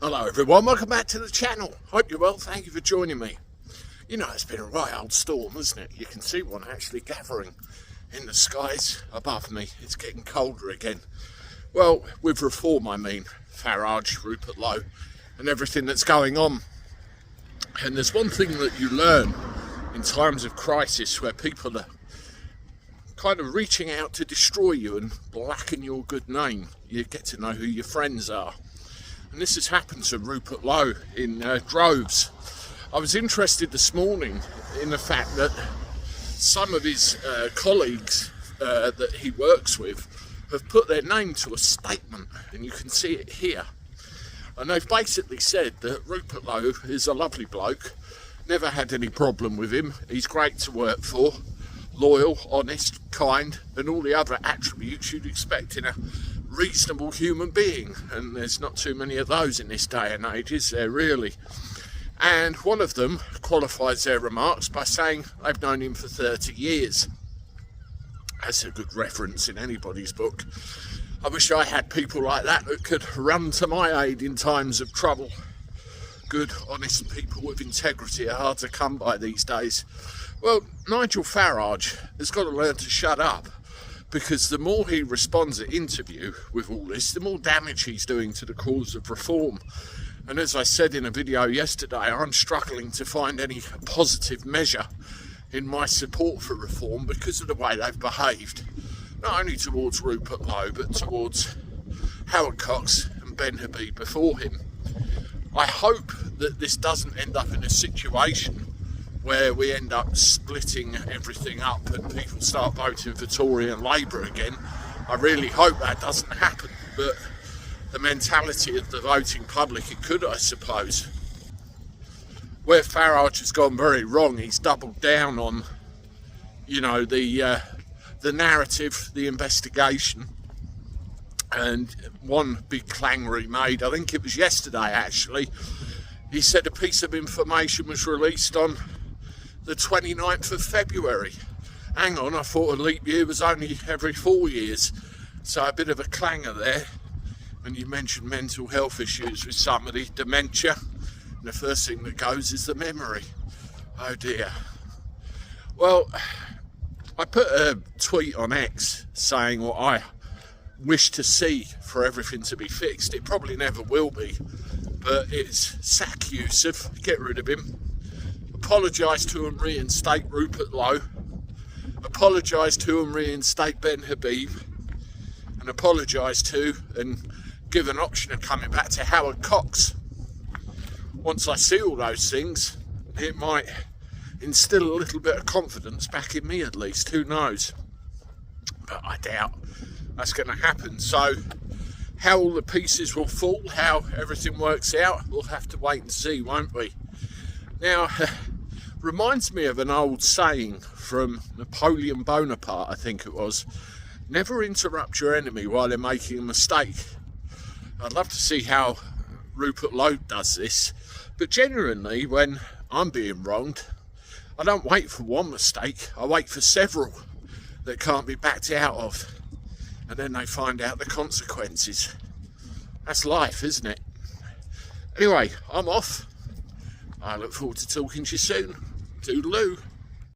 Hello everyone, welcome back to the channel. Hope you're well, thank you for joining me. You know, it's been a right old storm, isn't it? You can see one actually gathering in the skies above me. It's getting colder again. Well, with reform I mean Farage, Rupert Lowe and everything that's going on. And there's one thing that you learn in times of crisis where people are kind of reaching out to destroy you and blacken your good name. You get to know who your friends are. And this has happened to Rupert Lowe in droves. I was interested this morning in the fact that some of his colleagues that he works with have put their name to a statement, and you can see it here. And they've basically said that Rupert Lowe is a lovely bloke, never had any problem with him, he's great to work for, loyal, honest, kind, and all the other attributes you'd expect in a reasonable human being, and there's not too many of those in this day and age, is there really? And one of them qualifies their remarks by saying they've known him for 30 years. That's a good reference in anybody's book. I wish I had people like that that could run to my aid in times of trouble. Good, honest people with integrity are hard to come by these days. Well, Nigel Farage has got to learn to shut up, because the more he responds at interview with all this, the more damage he's doing to the cause of reform. And as I said in a video yesterday, I'm struggling to find any positive measure in my support for reform because of the way they've behaved. Not only towards Rupert Lowe, but towards Howard Cox and Ben Habib before him. I hope that this doesn't end up in a situation where we end up splitting everything up and people start voting for Tory and Labour again. I really hope that doesn't happen, but the mentality of the voting public, it could, I suppose. Where Farage has gone very wrong, he's doubled down on, you know, the narrative, the investigation, and one big clanger he made, I think it was yesterday actually, he said a piece of information was released on the 29th of February. Hang on, I thought a leap year was only every 4 years. So a bit of a clanger there. When you mention mental health issues with somebody, dementia, and the first thing that goes is the memory. Oh dear. Well, I put a tweet on X saying what I wish to see for everything to be fixed. It probably never will be, but it's sack Yusuf, get rid of him. Apologise to and reinstate Rupert Lowe, apologise to and reinstate Ben Habib, and apologise to and give an option of coming back to Howard Cox. Once I see all those things, it might instill a little bit of confidence back in me at least, who knows, but I doubt that's going to happen. So how all the pieces will fall, how everything works out, we'll have to wait and see, won't we? Now, reminds me of an old saying from Napoleon Bonaparte, I think it was. Never interrupt your enemy while they're making a mistake. I'd love to see how Rupert Lowe does this, but genuinely, when I'm being wronged, I don't wait for one mistake, I wait for several that can't be backed out of, and then they find out the consequences. That's life, isn't it? Anyway, I'm off. I look forward to talking to you soon. Toodaloo.